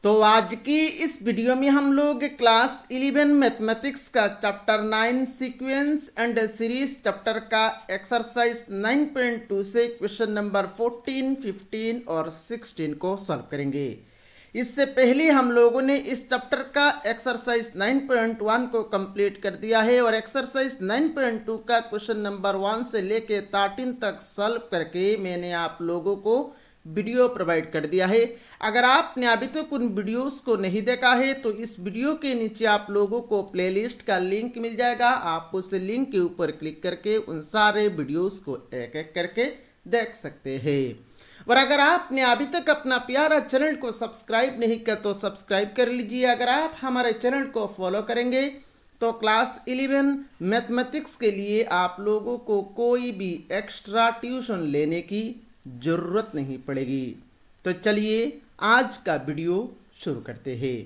तो आज की इस वीडियो में हम लोग क्लास 11 मैथमेटिक्स का chapter 9 sequence and series chapter का एक्सरसाइज 9.2 से क्वेश्चन नंबर 14, 15 और 16 को सॉल्व करेंगे। इससे पहले हम लोगों ने इस चैप्टर का एक्सरसाइज 9.1 को कंप्लीट कर दिया है और एक्सरसाइज 9.2 का क्वेश्चन नंबर 1 से लेके 13 तक सॉल्व करके मैंने आप लोगों को वीडियो प्रोवाइड कर दिया है। अगर आपने अभी तक उन वीडियोस को नहीं देखा है तो इस वीडियो के नीचे आप लोगों को प्लेलिस्ट का लिंक मिल जाएगा। आप उस लिंक के ऊपर क्लिक करके उन सारे वीडियोस को एक एक करके देख सकते हैं। और अगर आपने अभी तक अपना प्यारा चैनल को सब्सक्राइब नहीं किया तो सब्सक्राइब कर लीजिए। अगर आप हमारे चैनल को फॉलो करेंगे तो क्लास 11 मैथमेटिक्स के लिए आप लोगों को कोई भी एक्स्ट्रा ट्यूशन लेने की जरूरत नहीं पड़ेगी। तो चलिए आज का वीडियो शुरू करते हैं।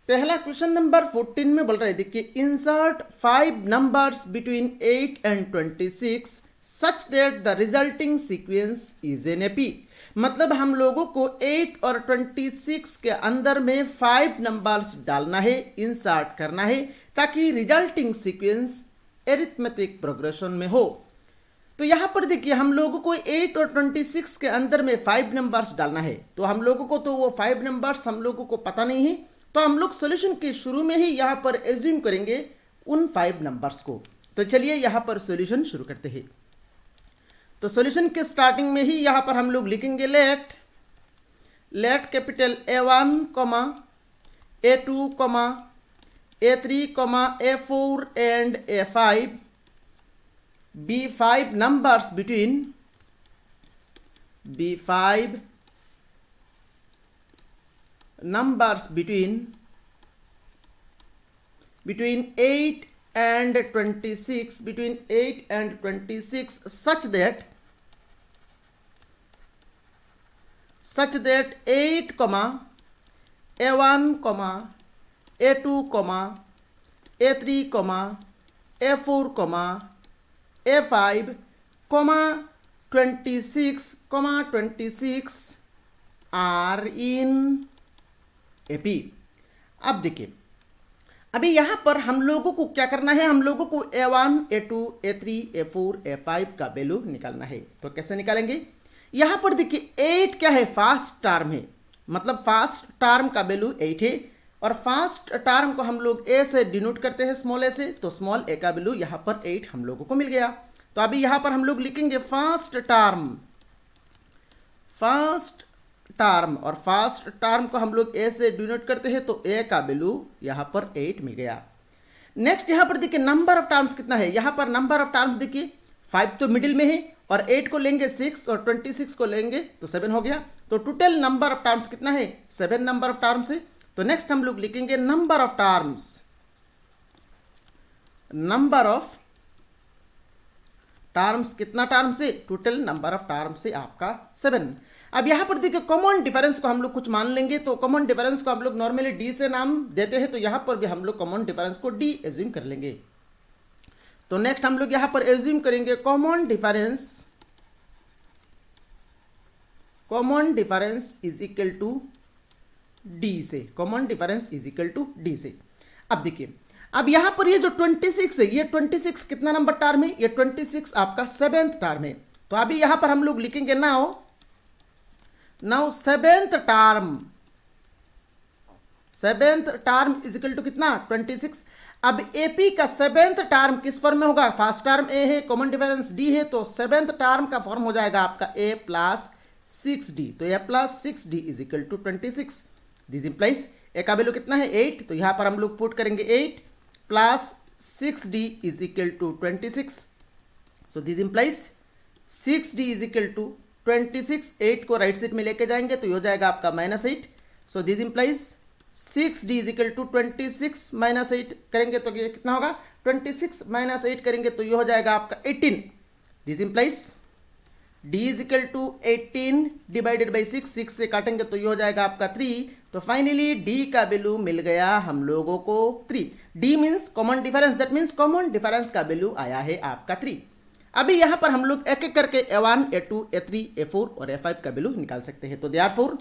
पहला क्वेश्चन नंबर 14 में बोल रहे देखिए, insert 5 numbers between 8 and 26 such that the resulting sequence is an AP. मतलब हम लोगों को 8 और 26 के अंदर में 5 नंबर्स डालना है, इंसर्ट करना है, ताकि रिजल्टिंग सीक्वेंस एरिथमेटिक प्रोग्रेशन में हो। तो यहां पर देखिए हम लोगों को 8 और 26 के अंदर में 5 नंबर्स डालना है। तो हम लोगों को तो वो 5 नंबर्स हम लोगों को पता नहीं है, तो हम लोग सॉल्यूशन के शुरू में ही यहां पर एज्यूम करेंगे उन 5 नंबर्स को। तो चलिए यहां पर सॉल्यूशन शुरू करते हैं। तो सॉल्यूशन के स्टार्टिंग में ही यहां पर हम लोग लिखेंगे let capital A1, A2, A3, A4 and A5 be 5 numbers between 8 and 26 such that 8, A1, A2, A3, A4, A5, 26 are in AP. अब देखिए अभी यहां पर हम लोगों को क्या करना है, हम लोगों को A1, A2, A3, A4, A5 का वैल्यू निकालना है। तो कैसे निकालेंगे, यहां पर देखिए 8 क्या है, फर्स्ट टर्म है, मतलब फर्स्ट टर्म का वैल्यू 8 है और फर्स्ट टर्म को हम लोग ए से डिनोट करते हैं, स्मॉल ए से। तो स्मॉल ए का वैल्यू यहां पर 8 हम लोगों को मिल गया। तो अभी यहां पर हम लोग लिखेंगे फर्स्ट टर्म और फर्स्ट टर्म को हम लोग ए से डिनोट करते हैं, तो ए का वैल्यू यहां पर 8 मिल गया। नेक्स्ट यहां पर देखिए नंबर ऑफ टर्म्स कितना है, यहां पर नंबर ऑफ टर्म्स देखिए 5 तो मिडिल में है और 8 को लेंगे 6 और 26 को लेंगे तो 7 हो गया। तो टोटल नंबर ऑफ टर्म्स कितना है, 7 नंबर ऑफ टर्म्स है। तो नेक्स्ट हम लोग लिखेंगे नंबर ऑफ टर्म्स कितना टर्म्स है, टोटल नंबर ऑफ टर्म्स है आपका 7। अब यहां पर देखिए कॉमन डिफरेंस को हम लोग कुछ मान लेंगे। तो कॉमन डिफरेंस को हम लोग नॉर्मली डी से नाम देते हैं, तो यहां पर भी हम लोग कॉमन डिफरेंस को डी एज्यूम कर लेंगे। तो नेक्स्ट हम लोग यहां पर एज्यूम करेंगे common difference is equal to D से, common difference is equal to D से। अब देखिए अब यहां पर ये जो 26 है, ये 26 कितना नंबर टर्म है, ये 26 आपका 7th टर्म है। तो अभी यहां पर हम लोग लिखेंगे now 7th term is equal to कितना, 26। अब एपी का 7th टर्म किस फॉर्म में होगा, फर्स्ट टर्म ए है, कॉमन डिफरेंस डी है, तो 7th टर्म का फॉर्म हो जाएगा आपका a प्लस 6d। तो a plus 6d is equal to 26। This implies A का वैल्यू कितना है 8, तो यहां पर हम लोग पुट करेंगे 8 plus 6d is equal to 26। So this implies 6d is equal to 26। 8 को राइट साइड में लेके जाएंगे तो ये हो जाएगा आपका -8। So this implies 6d is equal to 26 -8 करेंगे तो ये कितना होगा, 26 - 8 करेंगे तो ये हो जाएगा आपका 18। This implies d is equal to 18 divided by 6 से काटेंगे तो ये हो जाएगा आपका 3। तो फाइनली d का वैल्यू मिल गया हम लोगों को 3। d means common difference, that means common difference का वैल्यू आया है आपका 3। अभी यहां पर हम लोग एक एक करके A1, A2, A3, A4 और A5 का वैल्यू निकाल सकते हैं। तो therefore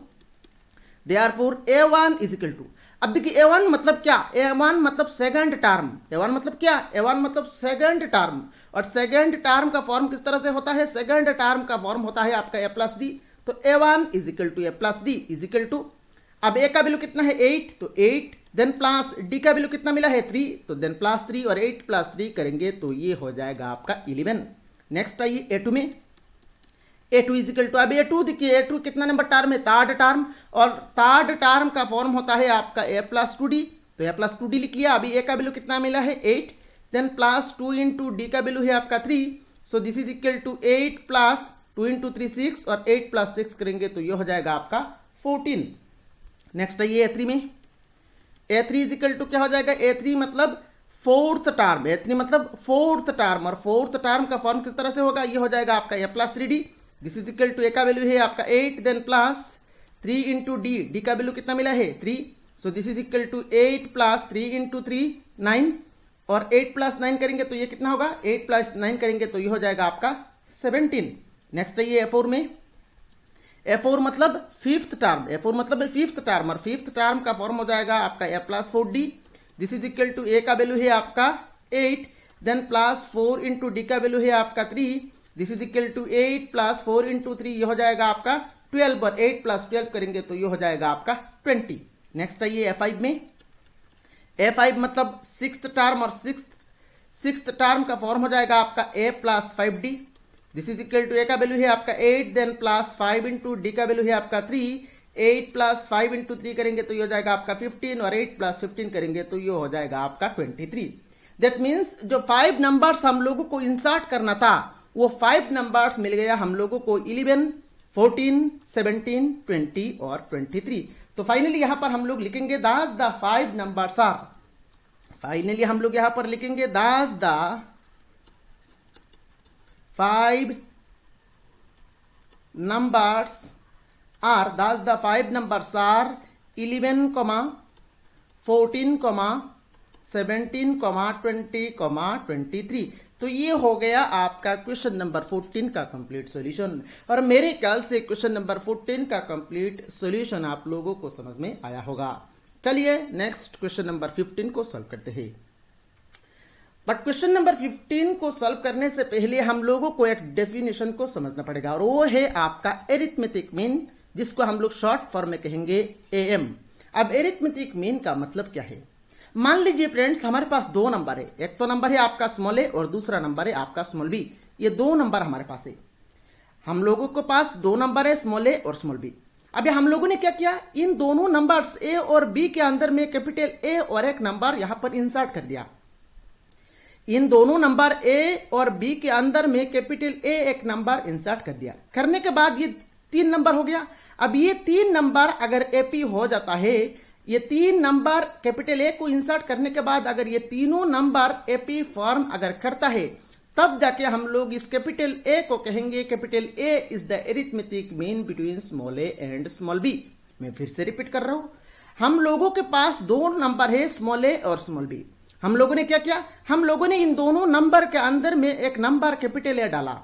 therefore A1 is equal to, अब देखिए A1 मतलब क्या, A1 मतलब सेकंड टर्म, A1 मतलब क्या, A1 मतलब सेकंड टर्म, और सेकंड टर्म का फॉर्म किस तरह से होता है, सेकंड टर्म का फॉर्म होता है आपका A प्लस डी, तो A1 is equal to A plus D is equal to, अब A का वैल्यू कितना है 8, तो 8 देन प्लस D का वैल्यू कितना मिला है 3, तो देन प्लस 3 और 8 प्लस 3 करेंगे तो ये हो जाएगा आपका 11। नेक्स्ट आइए A2 में, A2 इज इक्वल टू, अब A2 देखिए A2 कितना नंबर टर्म है, थर्ड टर्म, और थर्ड टर्म का फॉर्म होता है आपका A प्लस 2D, तो A प्लस 2D लिख लिया। अभी A का वैल्यू कितना मिला है 8, देन प्लस 2 इंटू डी का वैल्यू है आपका 3, so this is equal to 8 plus 2 into 3 6, और 8 प्लस 6 करेंगे तो ये हो जाएगा आपका 14। नेक्स्ट आइए A3 में, A3 इज इक्वल टू क्या हो जाएगा, A3 मतलब फोर्थ टर्म, A3 मतलब फोर्थ टर्म, और फोर्थ टर्म का फॉर्म किस तरह से होगा, ये हो जाएगा आपका A plus 3D, this is equal to A का वैल्यू है आपका 8, देन प्लस 3 इंटू डी का वैल्यू कितना मिला है 3, so this is equal to 8 plus 3 into 3 9, और 8 प्लस 9 करेंगे तो ये कितना होगा, 8 प्लस 9 करेंगे तो ये हो जाएगा आपका 17। नेक्स्ट है ये A4 में, A4 मतलब फिफ्थ टर्म, A4 मतलब फिफ्थ टर्म, और फिफ्थ टर्म का फॉर्म हो जाएगा आपका A plus 4D, this is equal to A का वैल्यू है आपका 8, देन प्लस 4 इंटू डी का वैल्यू है आपका 3, this is equal to 8 plus 4 into 3, ये हो जाएगा आपका 12, और 8 प्लस 12 करेंगे तो ये हो जाएगा आपका 20। नेक्स्ट आइए A5 में, A5 मतलब सिक्स्थ टर्म, और सिक्स्थ टर्म का फॉर्म हो जाएगा आपका A plus 5D, this is equal to A का वैल्यू है आपका 8, देन प्लस 5 इंटू डी का वैल्यू है आपका 3, 8 प्लस 5 इंटू 3 करेंगे तो ये हो जाएगा आपका 15, और 8 प्लस 15 करेंगे तो ये हो जाएगा आपका 23। दैट मीन्स जो 5 नंबर्स हम लोगों को इंसर्ट करना था वो 5 नंबर्स मिल गया हम लोगों को 11, 14, 17, 20 और 23। तो फाइनली यहां पर हम लोग लिखेंगे दास द 5 नंबर्स आर, फाइनली हम लोग यहां पर लिखेंगे दास the 5 numbers are, thus the 5 numbers are 11, 14, 17, 20, 23। तो ये हो गया आपका क्वेश्चन नंबर 14 का कंप्लीट सॉल्यूशन, और मेरे ख्याल से क्वेश्चन नंबर 14 का कंप्लीट सॉल्यूशन आप लोगों को समझ में आया होगा। चलिए नेक्स्ट क्वेश्चन नंबर 15 को सॉल्व करते हैं। बट क्वेश्चन नंबर 15 को सॉल्व करने से पहले हम लोगों को एक डेफिनेशन को समझना पड़ेगा, और वो है आपका एरिथमेटिक मीन, जिसको हम लोग शॉर्ट फॉर्म में कहेंगे AM। अब एरिथमेटिक मीन का मतलब क्या है, मान लीजिए फ्रेंड्स हमारे पास दो नंबर है, एक तो नंबर है आपका स्मॉल a और दूसरा नंबर है आपका स्मॉल b, ये दो नंबर हमारे पास है, हम लोगों के पास दो नंबर है स्मॉल a और स्मॉल b। अभी हम लोगों ने क्या किया, इन दोनों नंबर्स a और b के अंदर में कैपिटल A और एक नंबर यहां पर इंसर्ट कर दिया, इन दोनों नंबर A और B के अंदर में कैपिटल A एक नंबर इंसर्ट कर दिया, करने के बाद ये 3 नंबर हो गया। अब ये 3 नंबर अगर AP हो जाता है, ये 3 नंबर कैपिटल A को इंसर्ट करने के बाद अगर ये तीनों नंबर AP फॉर्म अगर करता है, तब जाके हम लोग इस कैपिटल A को कहेंगे capital A is the arithmetic mean between small a and small b। मैं फिर से रिपीट कर रहा हूं, हम लोगों के पास दो नंबर है स्मॉल a और स्मॉल b, हम लोगों ने क्या किया, हम लोगों ने इन दोनों नंबर के अंदर में एक नंबर कैपिटल A डाला,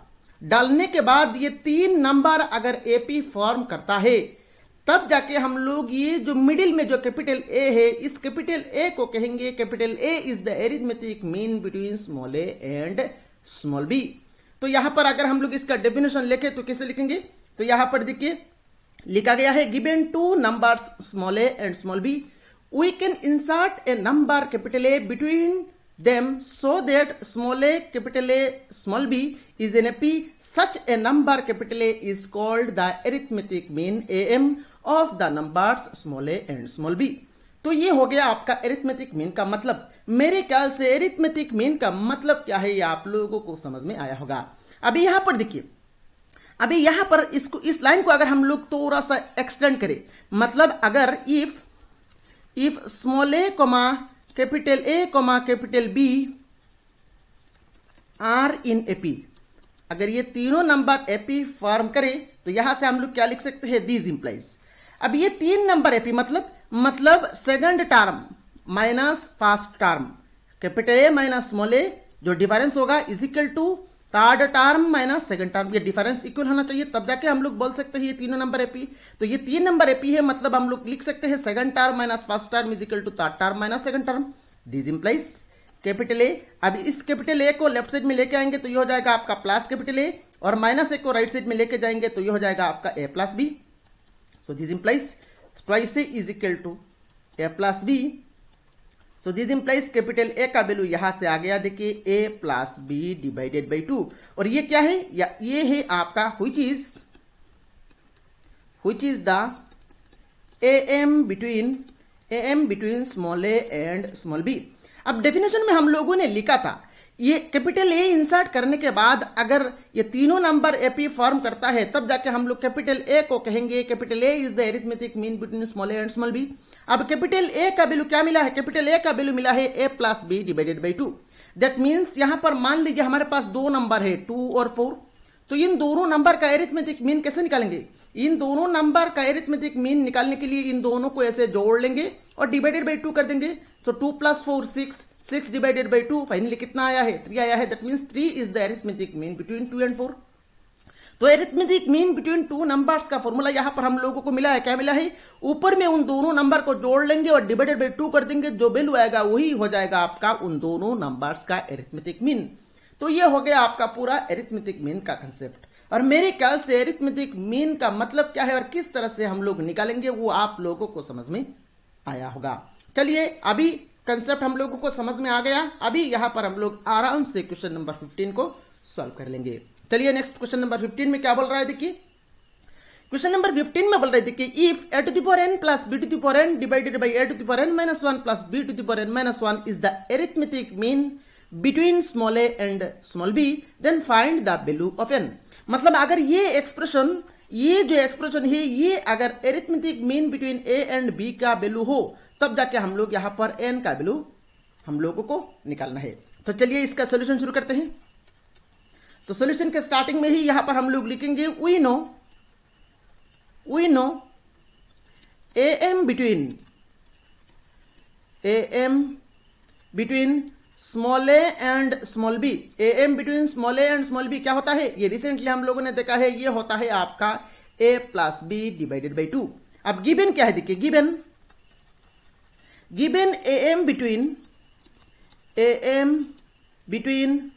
डालने के बाद ये 3 नंबर अगर AP फॉर्म करता है, तब जाके हम लोग ये जो मिडिल में जो कैपिटल A है, इस कैपिटल A को कहेंगे capital A is the arithmetic mean between small a and small b। तो यहां पर अगर हम लोग इसका डेफिनेशन लिखे तो कैसे लिखेंगे, तो यहां पर देखिए लिखा गया है, given 2 numbers small a and small b, we can insert a number capital A between them so that small a capital A small b is in a P. Such a number capital A is called the arithmetic mean AM of the numbers small a and small b. तो ये हो गया आपका arithmetic mean का मतलब। मेरे ख्याल से एरिथमेटिक मीन का मतलब क्या है ये आप लोगों को समझ में आया होगा। अभी यहां पर देखिए, अभी यहां पर इसको इस लाइन को अगर हम लोग थोड़ा सा एक्सटेंड करें, मतलब अगर if small a capital A capital B are in AP, अगर ये तीनों नंबर AP फॉर्म करे तो यहां से हम लोग क्या लिख सकते हैं, these implies। अब ये 3 नंबर AP मतलब second term minus first term, capital A minus small a, जो डिफरेंस होगा is equal to third term minus second term, ये डिफरेंस इक्वल होना चाहिए, तब जाके हम लोग बोल सकते हैं ये तीनों नंबर एपी। तो ये 3 नंबर एपी है, मतलब हम लोग लिख सकते हैं second term minus first term is equal to third term minus second term. This implies capital A. अब इस कैपिटल ए को लेफ्ट साइड में लेके आएंगे तो ये हो जाएगा आपका प्लस कैपिटल ए, और माइनस ए को राइट साइड में लेके जाएंगे तो ये हो जाएगा आपका A plus B. So this implies twice A is equal to A plus B. So this implies capital A का वैल्यू यहां से आ गया, देखिए A plus B divided by 2। और ये क्या है, ये है आपका which is the M between small A and small B. अब डेफिनेशन में हम लोगों ने लिखा था ये कैपिटल ए इंसर्ट करने के बाद अगर ये तीनों नंबर एपी फॉर्म करता है तब जाके हम लोग कैपिटल ए को कहेंगे capital A is the arithmetic mean between small A and small B. अब कैपिटल ए का वैल्यू क्या मिला है, कैपिटल ए का वैल्यू मिला है A plus B divided by 2। That means यहां पर मान लीजिए हमारे पास दो नंबर है 2 और 4, तो इन दोनों नंबर का अरिथमेटिक मीन कैसे निकालेंगे, इन दोनों नंबर का अरिथमेटिक मीन निकालने के लिए इन दोनों को ऐसे जोड़ लेंगे और डिवाइडेड बाई 2 कर देंगे। सो 2 प्लस 4 6 डिवाइडेड बाई 2, फाइनली कितना आया है, 3 आया है। That means 3 is the arithmetic mean between 2 and 4। तो अरिथमेटिक मीन बिटवीन 2 नंबर्स का फॉर्मूला यहां पर हम लोगों को मिला है, क्या मिला है, ऊपर में उन दोनों नंबर को जोड़ लेंगे और डिवाइडेड बाई 2 कर देंगे, जो वैल्यू आएगा वही हो जाएगा आपका उन दोनों नंबर्स का अरिथमेटिक मीन। तो ये हो गया आपका पूरा अरिथमेटिक मीन का कंसेप्ट। और मेरे ख्याल से अरिथमेटिक मीन का मतलब क्या है और किस तरह से हम लोग निकालेंगे वो आप लोगों को समझ में आया होगा। चलिए अभी कंसेप्ट हम लोगों को समझ में आ गया, अभी यहां पर हम लोग आराम से क्वेश्चन नंबर 15 को सॉल्व कर लेंगे। चलिए नेक्स्ट क्वेश्चन नंबर 15 में क्या बोल रहा है, देखिए क्वेश्चन नंबर 15 में बोल रहे थे कि if a to the power n plus b to the power n divided by a to the power n minus 1 plus b to the power n minus 1 is the arithmetic mean between small a and small b, then find the value of n। मतलब अगर ये जो expression है ये अगर arithmetic mean between a and b का value हो तब जाके हम लोग यहां पर n का वैल्यू हम लोगों को निकालना है। तो चलिए इसका सॉल्यूशन शुरू करते हैं। तो सॉल्यूशन के स्टार्टिंग में ही यहां पर हम लोग लिखेंगे we know am between small A and small b, am between small A and small b क्या होता है, ये रिसेंटली हम लोगों ने देखा है, ये होता है आपका a plus B divided by 2। अब गिवन क्या है, देखिए given am between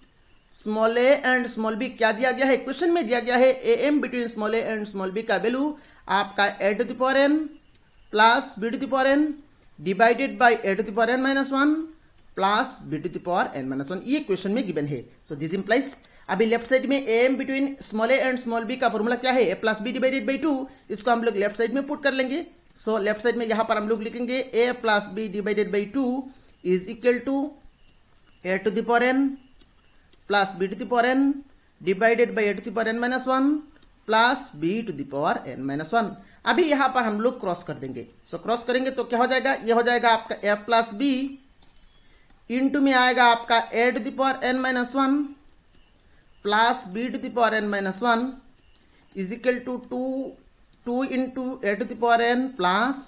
small A and small b क्या दिया गया है, क्वेश्चन में दिया गया है am between small A and small b का वैल्यू आपका a to the power n plus b to the power n divided by a to the power n minus 1 plus b to the power n minus 1, ये question में given है। So this implies अभी left side में am between small A and small b का formula क्या है, a plus B divided by 2, इसको हम लोग लेफ्ट साइड में पुट कर लेंगे। सो लेफ्ट साइड में यहां पर हम लोग लिखेंगे a plus B divided by 2 is equal to a to the power n plus b to the power n divided by a to the power n minus 1 plus b to the power n minus 1। अभी यहां पर हम लोग cross कर देंगे। So cross करेंगे तो क्या हो जाएगा, ये हो जाएगा आपका a प्लस बी इंटू में आएगा आपका a to the power n minus 1 plus b to the power n minus 1 is equal to 2 into a to the power n plus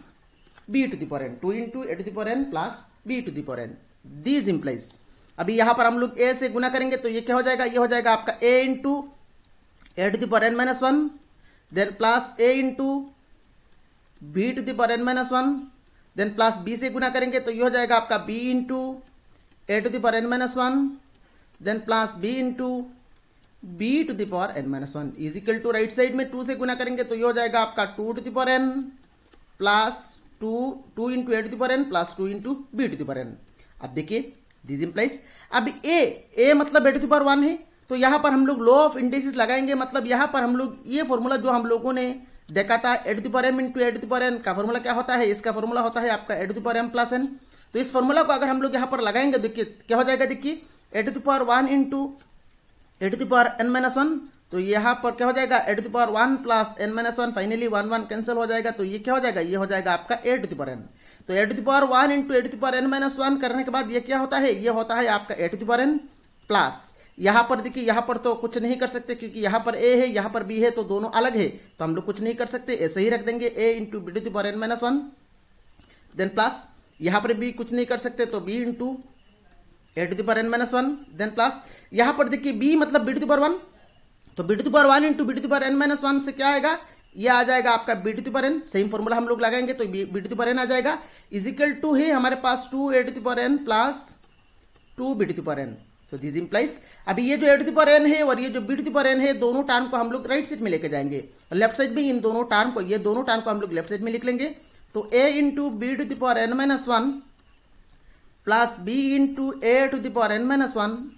b to the power n, 2 into a to the power n plus b to the power n। This implies अभी यहां पर हम लोग a से गुना करेंगे तो ये क्या हो जाएगा, ये हो जाएगा आपका a into a to the power n minus 1 then plus a into b to the power n minus 1 then plus b से गुना करेंगे तो ये हो जाएगा आपका b into a to the power n minus 1 then plus b into b to the power n minus 1 is equal to right side में 2 से गुना करेंगे तो ये हो जाएगा आपका 2 to the power n plus 2 into a to the power n plus 2 into b to the power n। अब देखिए दिस इंप्लाइज अब a मतलब a टू द पावर 1 है, तो यहां पर हम लोग लॉ ऑफ इंडिसेस लगाएंगे। मतलब यहां पर हम लोग ये फॉर्मूला जो हम लोगों ने देखा था a to the power m into a to the power n का फॉर्मूला क्या होता है, इसका फॉर्मूला होता है आपका a to the power m plus n। तो इस फॉर्मूला को अगर हम लोग यहां पर लगाएंगे देखिए क्या हो जाएगा, देखिए a to the power 1 into a to the power n minus 1, तो यहां पर क्या हो जाएगा a to the power 1 plus n minus 1, finally 1 cancel हो जाएगा, तो ये क्या हो जाएगा, ये हो जाएगा आपका a to the power n। तो a to the power 1 into a to the power n minus 1 करने के बाद ये क्या होता है, ये होता है आपका a to the power n plus, यहां पर देखिए यहां पर तो कुछ नहीं कर सकते क्योंकि यहां पर a है यहां पर b है, तो दोनों अलग है तो हम लोग कुछ नहीं कर सकते, ऐसे ही रख देंगे a into b to the power n minus 1 then plus यहां पर b कुछ नहीं कर सकते तो b into A to the power N minus one, then plus यहां पर देखिए बी मतलब B to the power one, तो B to the power one into B to the power N minus one से क्या आएगा, ये आ जाएगा आपका B to the power N, same formula हम लोग लगाएंगे तो B to the power N आ जाएगा, इजिकल टू है हमारे पास 2 ए to the power N plus 2 B to the power N. So this implies अभी ये जो ए टू द पावर एन है और ये जो B to the power N है, दोनों टर्म को हम लोग राइट साइड में लेके जाएंगे, लेफ्ट साइड में इन दोनों टर्म को, ये दोनों टर्म को हम लोग लेफ्ट साइड में लिख लेंगे। तो a into B to the power N minus one plus b into A to the power N minus one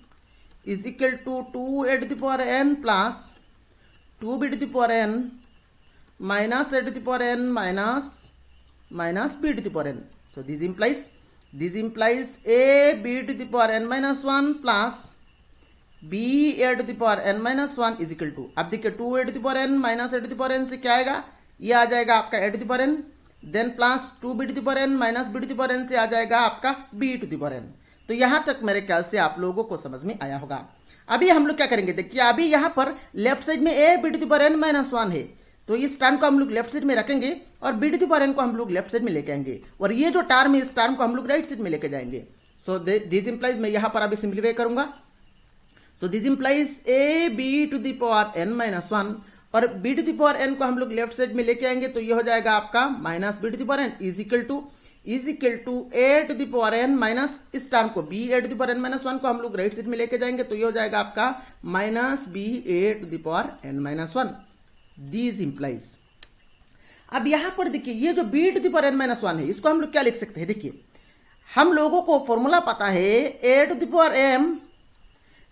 is equal to 2 A to the power N plus 2 B to the power N minus a to the power N minus b to the power N. So this implies a b to the power n minus 1 plus b a to the power n minus 1 is equal to, अब देखिए 2 a to the power n minus a to the power n से क्या आएगा, ये आ जाएगा आपका a to the power n, then plus 2 b to the power n minus b to the power n से आ जाएगा आपका b to the power n। तो यहां तक मेरे ख्याल से आप लोगों को समझ में आया होगा। अभी हम लोग क्या करेंगे, देखिए अभी यहां पर लेफ्ट साइड में a b to the power n minus 1 है, तो इस टर्म को हम लोग लेफ्ट साइड में रखेंगे और b to the power n को हम लोग लेफ्ट साइड में लेके आएंगे और ये जो टर्म है इस टर्म को हम लोग राइट साइड में लेके जाएंगे। सो दिस इंप्लाइज मैं यहां पर अभी सिंप्लीफाई करूंगा। So this implies a b to the power N minus one और b to the power n को हम लोग लेफ्ट साइड में लेके आएंगे, तो ये हो जाएगा आपका minus b to the power n is equal to a to the power N minus इस टर्म को b a to the power N minus one को हम लोग राइट साइड में लेके जाएंगे, तो ये हो जाएगा आपका minus b a to the power N minus one. This implies अब यहां पर देखिए ये जो B to the power N minus one है, इसको हम लोग क्या लिख सकते हैं, देखिए हम लोगों को फॉर्मूला पता है a to the power m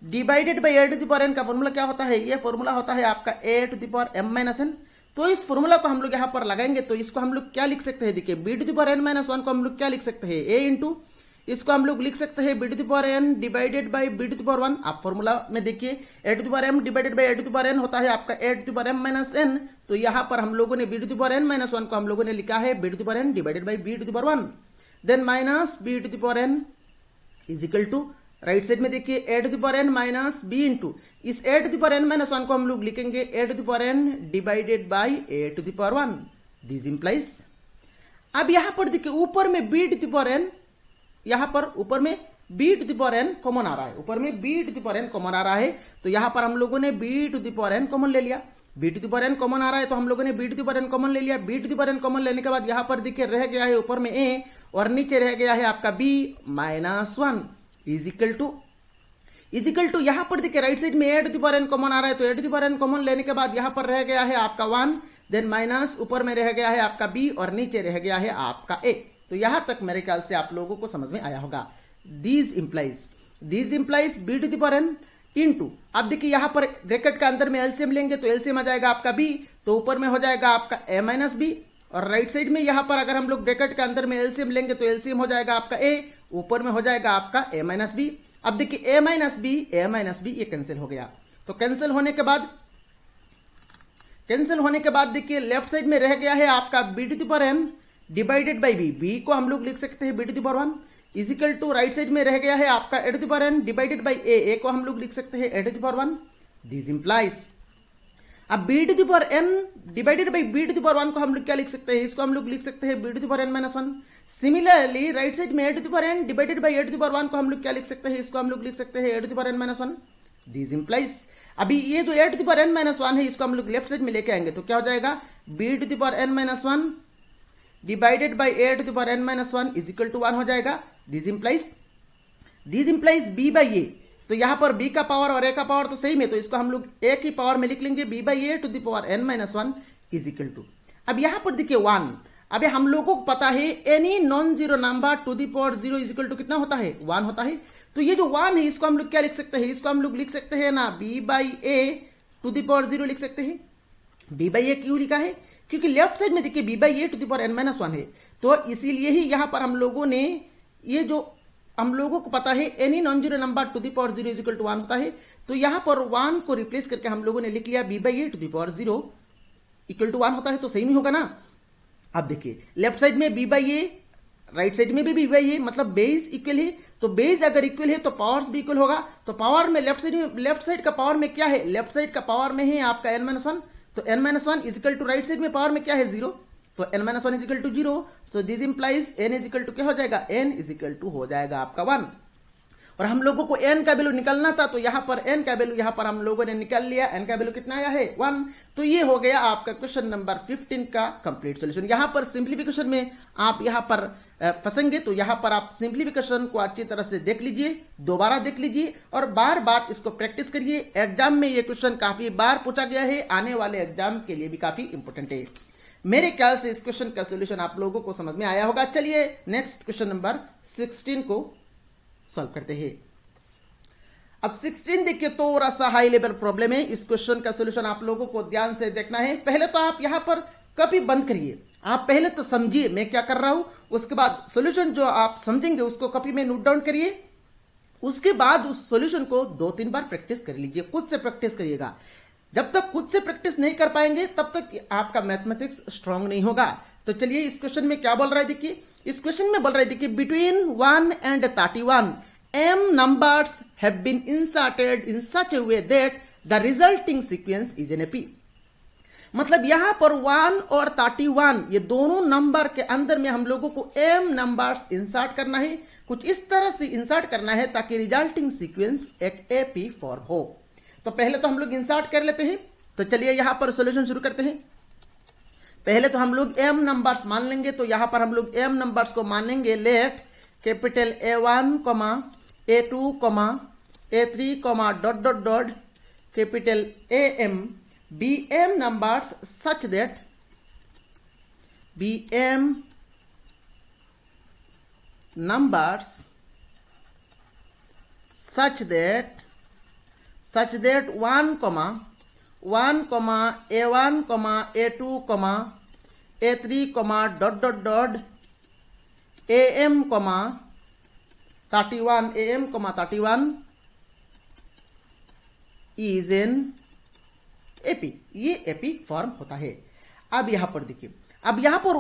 divided by a to the power n का फॉर्मूला क्या होता है, ये फॉर्मूला होता है आपका a to the power m minus n. तो इस फॉर्मूला को हम लोग यहां पर लगाएंगे, तो इसको हम लोग क्या लिख सकते हैं, देखिए b to the power N minus one को हम लोग क्या लिख सकते हैं, ए इंटू इसको हम लोग लिख सकते हैं b to the power n divided by b to the power one. आप फॉर्मूला में देखिए a to the power m divided by a to the power n होता है आपका a to the power m minus n, तो यहां पर हम लोगों ने b to the power N minus one को हम लोगों ने लिखा है b to the power n divided by b to the power one, then minus b to the power n is equal to right side में देखिए a to the power N minus b into इस a to the power N minus one को हम लोग लिखेंगे a to the power n divided by a to the power one. This implies अब यहां पर देखिए ऊपर में b to the power n, यहां पर ऊपर में b to the power n common आ रहा है, ऊपर में b to the power n common आ रहा है, तो यहां पर हम लोगों ने b to the power n common ले लिया, b to the power n common आ रहा है तो हम लोगों ने b to the power n common ले लिया, b to the power n common लेने के बाद यहां पर देखिए रह गया है ऊपर में a और नीचे रह गया है आपका b minus one is equal to यहां पर देखिए राइट साइड में a to the power n common आ रहा है, तो a to the power n common लेने के बाद यहां पर रह गया है आपका 1, देन माइनस ऊपर में रह गया है आपका b और नीचे रह गया है आपका a। तो यहां तक मेरे ख्याल से आप लोगों को समझ में आया होगा। This implies b to the power n into अब देखिए यहां पर ब्रैकेट का अंदर में एलसीएम लेंगे तो एलसीएम आ जाएगा आपका b, तो ऊपर में हो जाएगा आपका a माइनस बी और राइट साइड में यहां पर अगर हम लोग ब्रैकेट के अंदर में एलसीएम लेंगे तो एलसीएम हो जाएगा आपका a, ऊपर में हो जाएगा आपका a माइनस बी। अब देखिए a माइनस बी ये कैंसिल हो गया, तो कैंसिल होने के बाद देखिए लेफ्ट साइड में रह गया है आपका B to the power n divided by b को हम लोग लिख सकते हैं b to the power one is equal to right side में रह गया है आपका a to the power n divided by a को हम लोग लिख सकते हैं a to the power one. This implies अब b to the power n divided by b to the power one को हम लोग क्या लिख सकते हैं, इसको हम लोग लिख सकते हैं b to the power N minus one. Similarly right side में a to the power n divided by a to the power one को हम लोग क्या लिख सकते हैं, इसको हम लोग लिख सकते हैं a to the power N minus one. This implies अभी ये जो ए to the power N minus one है इसको हम लोग लेफ्ट साइड में लेके आएंगे, तो क्या हो जाएगा b to the power N minus one divided by a to the power N minus one is equal to 1 हो जाएगा। This implies b by a, तो यहां पर b का पावर और a का पावर तो सेम है, तो इसको हम लोग a की पावर में लिख लेंगे b by a to the power n minus one is equal to. अब यहां पर देखिए 1, अभी हम लोगों को पता है any non zero number to the power 0 is equal to कितना होता है 1 होता है, तो ये जो 1 है इसको हम लोग क्या लिख सकते हैं, इसको हम लोग लिख सकते हैं ना b by a to the power 0 लिख सकते हैं। b बाई ए क्यों लिखा है, क्योंकि लेफ्ट साइड में देखिए b by a to the power n minus one है, तो इसीलिए ही यहां पर हम लोगों ने ये जो हम लोगों को पता है any non zero number to the power 0 is equal to 1 होता है, तो यहां पर 1 को रिप्लेस करके हम लोगों ने लिख लिया b by a to the power 0 equal to 1 होता है, तो सही नहीं होगा ना। अब देखिए लेफ्ट साइड में b by A, right side में भी b बाई ए, मतलब बेस इक्वल है, तो बेस अगर इक्वल है तो पावर्स भी इक्वल होगा, तो पावर में लेफ्ट साइड का पावर में क्या है, लेफ्ट साइड का पावर में है आपका n माइनस वन, तो n minus one is equal to right side में पावर में क्या है 0, तो n minus one is equal to 0, so this implies n is equal to क्या हो जाएगा, n इज इक्वल टू हो जाएगा आपका 1। और हम लोगों को n का वैल्यू निकलना था, तो यहाँ पर n का वैल्यू यहाँ पर हम लोगों ने निकाल लिया। n का वैल्यू कितना आया है 1। तो ये हो गया आपका क्वेश्चन नंबर 15 का कंप्लीट सॉल्यूशन। यहाँ पर सिंप्लीफिकेशन में आप यहाँ पर फंसेंगे, तो यहाँ पर आप सिंप्लीफिकेशन को अच्छी तरह से देख लीजिए, दोबारा देख लीजिए और बार बार इसको प्रैक्टिस करिए। एग्जाम में ये क्वेश्चन काफी बार पूछा गया है, आने वाले एग्जाम के लिए भी काफी इंपॉर्टेंट है। मेरे ख्याल से इस क्वेश्चन का सोल्यूशन आप लोगों को समझ में आया होगा। चलिए नेक्स्ट क्वेश्चन नंबर 16 को सॉल्व करते हैं। अब 16 देखिए, थोड़ा सा हाई लेवल प्रॉब्लम है। इस क्वेश्चन का सोल्यूशन आप लोगों को ध्यान से देखना है। पहले तो आप यहां पर कॉपी बंद करिए, आप पहले तो समझिए मैं क्या कर रहा हूं, उसके बाद सोल्यूशन जो आप समझेंगे उसको कॉपी में नोट डाउन करिए। उसके बाद उस सोल्यूशन को 2-3 बार प्रैक्टिस कर लीजिए, खुद से प्रैक्टिस करिएगा। जब तक खुद से प्रैक्टिस नहीं कर पाएंगे तब तक आपका मैथमेटिक्स स्ट्रांग नहीं होगा। तो चलिए इस क्वेश्चन में क्या बोल रहा है देखिए, इस क्वेश्चन में बोल रहा है देखिए, between 1 and 31 m numbers have been inserted in such a way that the resulting sequence is an AP। मतलब यहां पर 1 और 31 ये दोनों नंबर के अंदर में हम लोगों को m नंबर्स इंसर्ट करना है, कुछ इस तरह से इंसर्ट करना है ताकि रिजल्टिंग सीक्वेंस एक AP फॉर्म हो। तो पहले तो हम लोग इंसर्ट कर लेते हैं। तो चलिए यहां पर सॉल्यूशन शुरू करते हैं। पहले तो हम लोग m नंबर्स मान लेंगे, तो यहां पर हम लोग m नंबर्स को मानेंगे let capital A1, A2, A3, dot dot dot capital AM BM numbers such that BM numbers such that 1, A1, A2, A3, dot dot dot AM, 31, AM, 31 is in AP। ये AP form होता है। अब यहां पर देखिए, अब यहां पर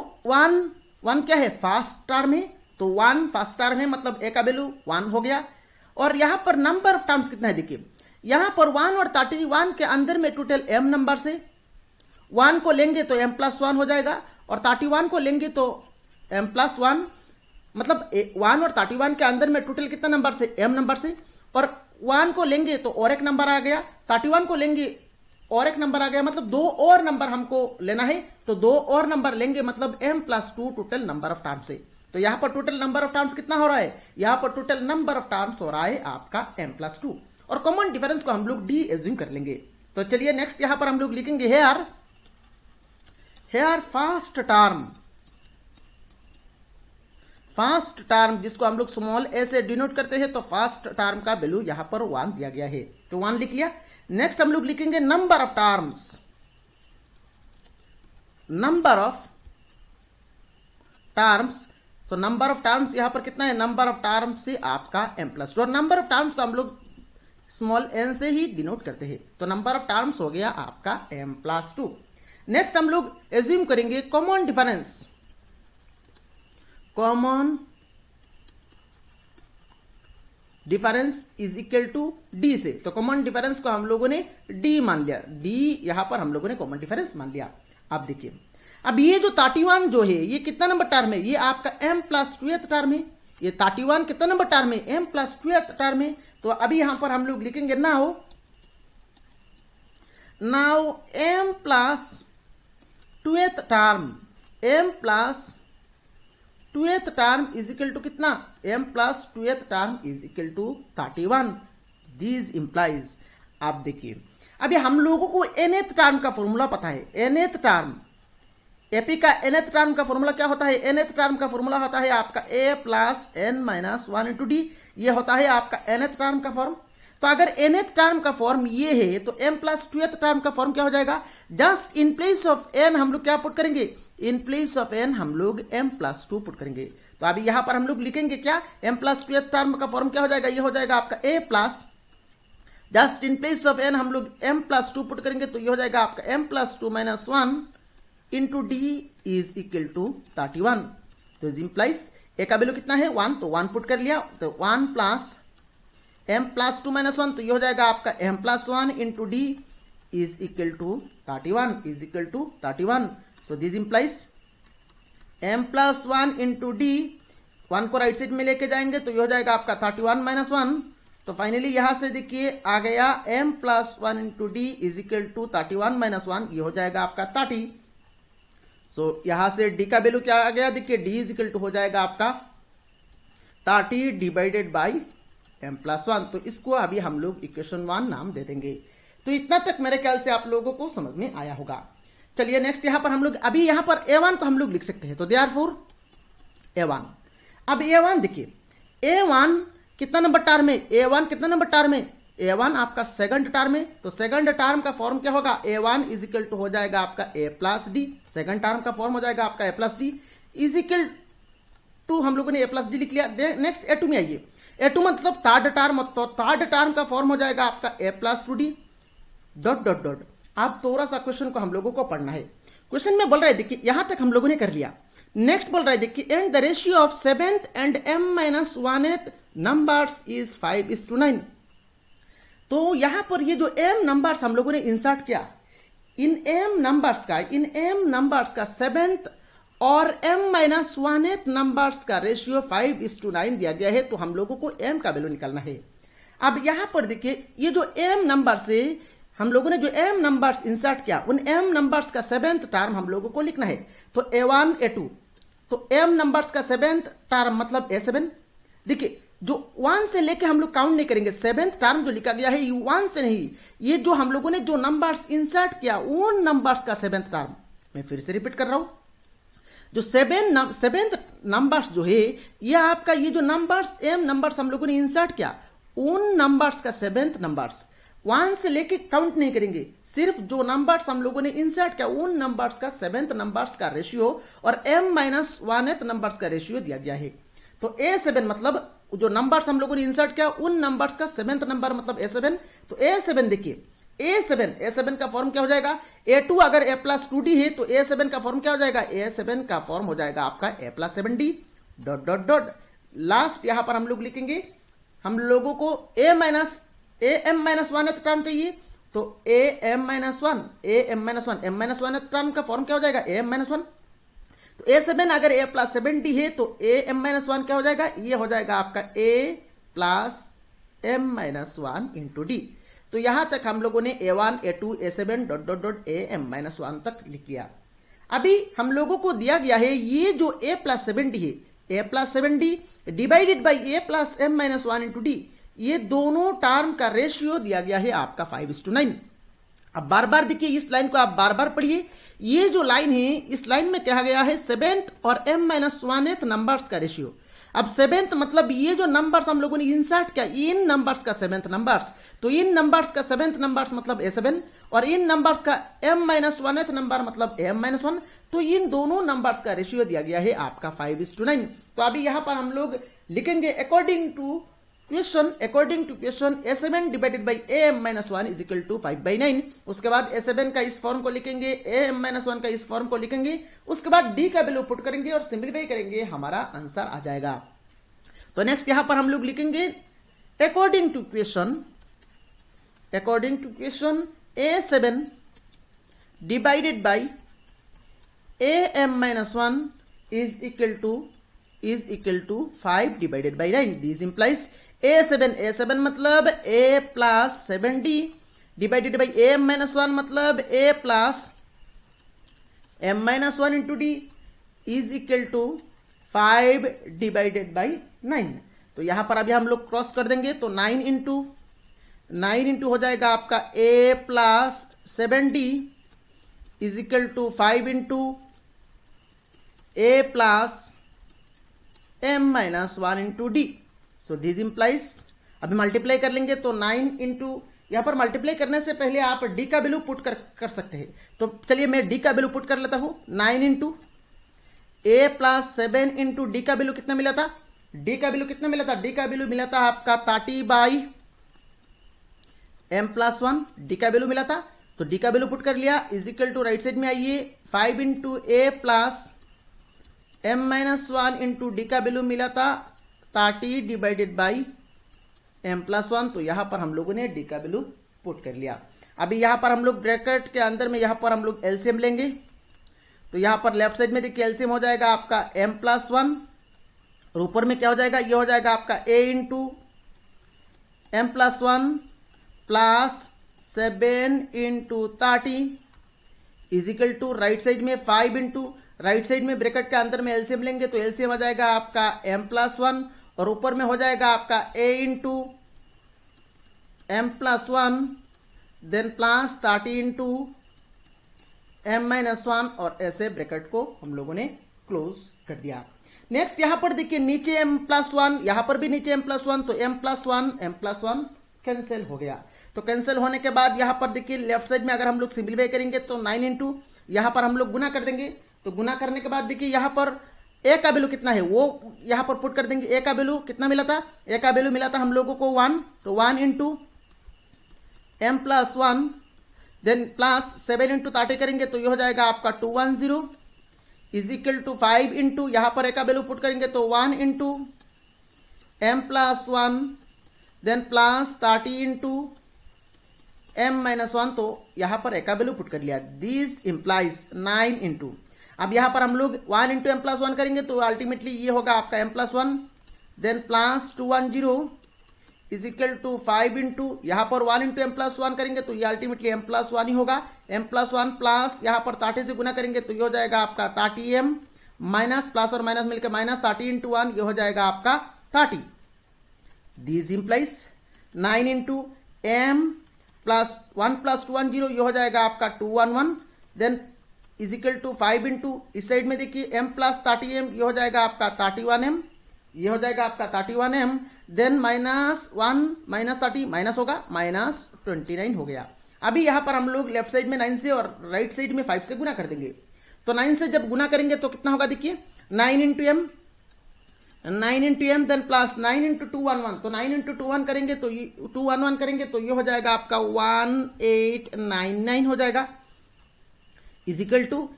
1 क्या है, फास्ट टर्म है, तो 1 फास्ट टर्म है, मतलब A का वैल्यू 1 हो गया। और यहां पर नंबर ऑफ टर्म्स कितना है देखिए, यहां पर 1 और 31 के अंदर में टोटल m नंबर से 1 को लेंगे तो m+1 हो जाएगा, और 31 को लेंगे तो m+1, मतलब 1 और 31 के अंदर में टोटल कितना नंबर से, m नंबर से। और 1 को लेंगे तो और एक नंबर आ गया, 31 को लेंगे और एक नंबर आ गया, मतलब 2 और नंबर हमको लेना है, तो 2 और नंबर लेंगे, मतलब m+2 total number of terms है। तो यहां पर टोटल नंबर ऑफ टर्म्स कितना हो रहा है, यहां पर टोटल नंबर ऑफ टर्म्स हो रहा है आपका m+2, और कॉमन डिफरेंस को हम लोग d एज्यूम कर लेंगे। तो चलिए नेक्स्ट यहां पर हम लोग लिखेंगे हेयर फास्ट टर्म जिसको हम लोग स्मॉल a से डिनोट करते हैं, तो फास्ट टर्म का वैल्यू यहां पर 1 दिया गया है, तो 1 लिख लिया। नेक्स्ट हम लोग लिखेंगे नंबर ऑफ टर्म्स। तो नंबर ऑफ टर्म्स यहां पर कितना है, नंबर ऑफ टर्म्स से आपका m+2, और नंबर ऑफ टर्म्स को हम लोग स्मॉल n से ही डिनोट करते हैं, तो नंबर ऑफ टर्म्स हो गया आपका m+2। नेक्स्ट हम लोग एज्यूम करेंगे common difference is equal to d से। तो कॉमन डिफरेंस को हम लोगों ने d मान लिया, d यहां पर हम लोगों ने कॉमन डिफरेंस मान लिया। अब देखिए, अब ये जो 31 जो है ये कितना नंबर टर्म है, ये आपका m+2th टर्म है। ये 31 कितना नंबर टर्म है, m+2th टर्म है। तो अभी यहां पर हम लोग लिखेंगे now m+2th term is equal to कितना, m+2th term is equal to 31। This implies, आप देखिए अभी हम लोगों को nth टर्म का फॉर्मूला पता है। nth टर्म एपी का nth टर्म का फॉर्मूला क्या होता है, nth टर्म का फॉर्मूला होता है आपका a+n-1 × d। ये होता है आपका nth टर्म का फॉर्म। तो अगर nth टर्म का फॉर्म ये है तो m+2th टर्म का फॉर्म क्या हो जाएगा, just in place of n हम लोग क्या पुट करेंगे, इन प्लेस ऑफ n हम लोग m+2 पुट करेंगे। तो अभी यहां पर हम लोग लिखेंगे क्या, m+2th टर्म का फॉर्म क्या हो जाएगा, ये हो जाएगा आपका a+, just in place of n हम लोग m+2 पुट करेंगे, तो ये हो जाएगा आपका m+2 - 1 into d is equal to 31। तो इंप्लाइज ए का वैल्यू कितना है 1, तो 1 पुट कर लिया, तो 1 प्लस m+2 - 1, तो ये हो जाएगा आपका m+1 into d is equal to 31 so this implies m+1 into d, 1 को राइट साइड में लेके जाएंगे तो ये हो जाएगा आपका 31 - 1 तो फाइनली यहां से देखिए आ गया m plus 1 into d is equal to 31 minus 1, ये हो जाएगा आपका 30। सो यहां से d का वैल्यू क्या आ गया, देखिए d इज इक्वल टू हो जाएगा आपका 30 डिवाइडेड बाई m प्लस 1। तो इसको अभी हम लोग इक्वेशन 1 नाम दे देंगे। तो इतना तक मेरे ख्याल से आप लोगों को समझ में आया होगा। चलिए नेक्स्ट यहां पर हम लोग अभी यहां पर a1 को हम लोग लिख सकते हैं, तो देयरफॉर a1। अब a1 देखिए, a1 कितना नंबर टर्म है, a1 कितना नंबर टर्म है, a1 आपका सेकंड टर्म है। तो सेकंड टर्म का फॉर्म क्या होगा, a1 इज इक्वल टू हो जाएगा आपका a plus d, second term का फॉर्म हो जाएगा आपका a plus D is equal to, हम लोगों ने a प्लस डी लिख लिया। नेक्स्ट a2 में आइए, a2 मतलब थर्ड टर्म, तो थर्ड टर्म का फॉर्म हो जाएगा आपका a plus two D dot dot dot. अब थोड़ा सा क्वेश्चन को हम लोगों को पढ़ना है। क्वेश्चन में बोल रहा है देखिए, यहां तक हम लोगों ने कर लिया। नेक्स्ट बोल रहा है देखिए, and the ratio of seventh and m minus 1th numbers is 5:9। तो यहां पर ये जो m नंबर्स हम लोगों ने इंसर्ट किया, इन m नंबर्स का सेवेंथ और m माइनस 1th नंबर्स का रेशियो 5:9 दिया गया है। तो हम लोगों को m का वैल्यू निकालना है। अब यहां पर देखिए, ये जो m नंबर से हम लोगों ने जो m नंबर्स इंसर्ट किया, उन m नंबर्स का सेवेंथ टर्म हम लोगों को लिखना है। तो a1 a2, तो m नंबर्स का सेवेंथ टर्म मतलब a7। देखिए जो 1 से लेके हम लोग काउंट नहीं करेंगे, सेवेंथ टर्म जो लिखा गया है ये 1 से नहीं, ये जो हम लोगों ने जो नंबर्स इंसर्ट किया उन नंबर्स का सेवेंथ टर्म। मैं फिर से रिपीट कर रहा हूं, जो सेवेंथ नंबर्स जो है ये आपका, ये जो नंबर्स m नंबर्स हम लोगों ने इंसर्ट किया उन नंबर्स का सेवेंथ नंबर्स, 1 से लेके काउंट नहीं करेंगे, सिर्फ जो नंबर्स हम लोगों ने इंसर्ट किया उन नंबर्स का सेवेंथ नंबर्स का रेशियो और m माइनस 1th नंबर्स का रेशियो दिया गया है। तो a7 मतलब जो नंबर्स हम लोगों ने इंसर्ट किया उन नंबर्स का सेवेंथ नंबर मतलब a7। तो a7 देखिए, a7 का फॉर्म क्या हो जाएगा, a2 अगर a प्लस 2d है तो a7 का फॉर्म क्या हो जाएगा, a7 का फॉर्म हो जाएगा आपका a plus 7d dot dot dot. Last यहां पर हम लोग लिखेंगे, हम लोगों को m माइनस 1th टर्म चाहिए, तो m minus 1 m minus 1th term का फॉर्म क्या हो जाएगा, m माइनस 1। तो a7 अगर a प्लस 7d है तो m माइनस 1 क्या हो जाएगा, ये हो जाएगा आपका a plus m minus 1 into D. तो यहां तक हम लोगों ने a1 a2 a7 dot dot dot m minus 1 तक लिख लिया। अभी हम लोगों को दिया गया है ये जो a प्लस 7d है, a plus 7d divided by a plus m minus 1 into D, ये दोनों टर्म का रेशियो दिया गया है आपका 5:9। अब बार बार देखिए, इस लाइन को आप बार बार पढ़िए। ये जो लाइन है, इस लाइन में कहा गया है सेवेंथ और m माइनस 1th नंबर्स का रेशियो। अब सेवेंथ मतलब ये जो नंबर्स हम लोगों ने इंसर्ट किया इन नंबर्स का सेवेंथ नंबर्स, तो इन नंबर्स का सेवेंथ नंबर्स मतलब a7 और इन नंबर्स का m माइनस 1th नंबर मतलब m माइनस 1। तो इन दोनों नंबर्स का रेशियो दिया गया है आपका 5:9। तो अभी यहां पर हम लोग लिखेंगे according to question a7 divided by am minus 1 is equal to 5/9। उसके बाद a7 का इस फॉर्म को लिखेंगे, am माइनस 1 का इस फॉर्म को लिखेंगे, उसके बाद d का वैल्यू पुट करेंगे और सिंप्लीफाई करेंगे, हमारा आंसर आ जाएगा। तो नेक्स्ट यहां पर हम लोग लिखेंगे according to question a7 divided by am minus 1 is equal to 5 divided by 9। This implies a7 मतलब a plus 7d divided by am minus 1 मतलब a plus m minus 1 into d is equal to 5 divided by 9। तो यहां पर अभी हम लोग cross कर देंगे, तो 9 इंटू हो जाएगा आपका a plus 7d is equal to 5 into a plus m minus 1 into d. So this implies, अभी मल्टीप्लाई कर लेंगे तो 9 इंटू, यहां पर मल्टीप्लाई करने से पहले आप d का वैल्यू पुट कर सकते हैं। तो चलिए मैं d का वैल्यू पुट कर लेता हूं, 9 into a plus 7 into D का वैल्यू कितना मिला था, d का वैल्यू कितना मिला था, d का वैल्यू मिला था आपका 30 बाई m प्लस 1, d का वैल्यू मिला था। तो d का वैल्यू पुट कर लिया, is equal to right side में आइए 5 into a plus m minus 1 into D का वैल्यू मिला था 30 डिवाइडेड बाई m प्लस 1। तो यहां पर हम लोगों ने d का वैल्यू पुट कर लिया। अभी यहां पर हम लोग ब्रैकेट के अंदर में यहां पर हम लोग एलसीएम लेंगे, तो यहां पर लेफ्ट साइड में देखिए एलसीएम हो जाएगा आपका m प्लस 1 और ऊपर में क्या हो जाएगा, ये हो जाएगा आपका a into m plus 1 plus 7 into 30 is equal to right side में 5 इंटू राइट साइड में ब्रैकेट के अंदर में एलसीएम लेंगे तो एलसीएम हो जाएगा आपका m plus 1 और ऊपर में हो जाएगा आपका a into m plus 1 then plus 30 into m minus 1 और ऐसे ब्रैकेट को हम लोगों ने क्लोज कर दिया। नेक्स्ट यहां पर देखिए नीचे m plus 1 यहां पर भी नीचे m plus 1 तो m plus 1 कैंसिल हो गया। तो कैंसिल होने के बाद यहां पर देखिए लेफ्ट साइड में अगर हम लोग सिंपलीफाई करेंगे तो 9 इंटू यहां पर हम लोग गुना कर देंगे। तो गुना करने के बाद देखिए यहां पर a का वैल्यू कितना है वो यहां पर पुट कर देंगे। a का वैल्यू कितना मिला था, a का वैल्यू मिला था हम लोगों को 1, तो 1 into m plus 1 then plus 7 into 30 करेंगे तो ये हो जाएगा आपका 210 इज इक्वल टू 5 इंटू यहां पर a का वैल्यू पुट करेंगे तो 1 into m plus 1 then plus 30 into m minus 1 तो यहां पर a का वैल्यू पुट कर लिया। दिस इंप्लाइज 9 इंटू अब यहां पर हम लोग 1 इंटू m plus 1 करेंगे तो अल्टीमेटली ये होगा आपका m plus 1 then plus 210 is equal to 5 into यहां पर 1 इंटू m plus 1 करेंगे तो ये अल्टीमेटली m plus 1 ही होगा। m plus 1 प्लस यहां पर 30 से गुना करेंगे तो ये हो जाएगा आपका 30m माइनस प्लस और माइनस मिलकर माइनस 30 इंटू 1 ये हो जाएगा आपका 30। This implies 9 into m plus 1 plus 210 ये हो जाएगा आपका 211 then is equal to 5 into इस साइड में देखिए m प्लस 30m ये हो जाएगा आपका 31m ये हो जाएगा आपका 31m then minus 1 minus 30 minus होगा माइनस 29 हो गया। अभी यहां पर हम लोग लेफ्ट साइड में 9 से और राइट साइड में 5 से गुना कर देंगे। तो 9 से जब गुना करेंगे तो कितना होगा देखिए 9 into M then plus 9 into 211 तो 9 इंटू 211 करेंगे तो 211 करेंगे तो ये हो जाएगा आपका 1899 हो जाएगा is equal to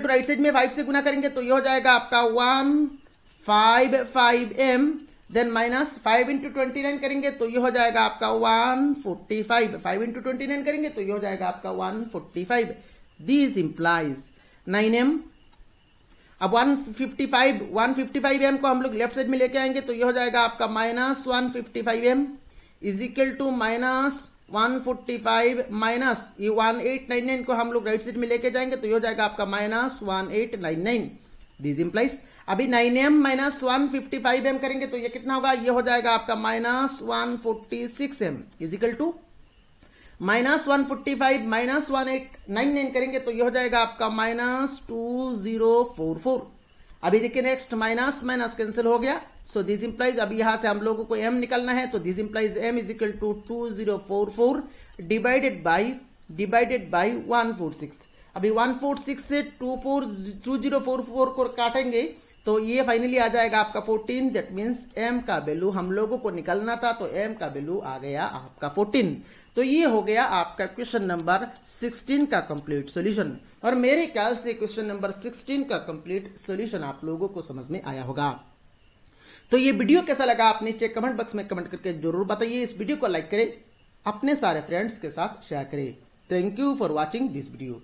right side में 5 से गुना करेंगे तो ये हो जाएगा आपका 155m देन माइनस 5 इंटू 29 करेंगे तो ये हो जाएगा आपका 145 5 इंटू 29 करेंगे तो ये हो जाएगा आपका 145। दिस इंप्लाइज 9m अब 155m को हम लोग लेफ्ट साइड में लेके आएंगे तो ये हो जाएगा आपका minus 155m is equal to minus 145 minus ये 1899 को हम लोग राइट साइड में लेके जाएंगे तो ये हो जाएगा आपका माइनस 1899। दिस इंप्लाइज अभी 9m माइनस 155m करेंगे तो ये कितना होगा ये हो जाएगा आपका minus 146m is equal to minus 145 माइनस 1899 करेंगे तो ये हो जाएगा आपका माइनस 2044। अभी देखिए नेक्स्ट माइनस माइनस कैंसिल हो गया। सो दिस इंप्लाइज अभी यहां से हम लोगों को m निकालना है तो this implies m is equal to 2044 divided by 146। अभी 146 से 2044 को काटेंगे तो ये फाइनली आ जाएगा आपका 14। दैट मीन्स m का वैल्यू हम लोगों को निकालना था तो m का वैल्यू आ गया आपका 14। तो ये हो गया आपका क्वेश्चन नंबर 16 का कंप्लीट सॉल्यूशन। और मेरे ख्याल से क्वेश्चन नंबर 16 का कंप्लीट सॉल्यूशन आप लोगों को समझ में आया होगा। तो ये वीडियो कैसा लगा आप नीचे कमेंट बॉक्स में कमेंट करके जरूर बताइए। इस वीडियो को लाइक करें, अपने सारे फ्रेंड्स के साथ शेयर करें। Thank you for watching this video.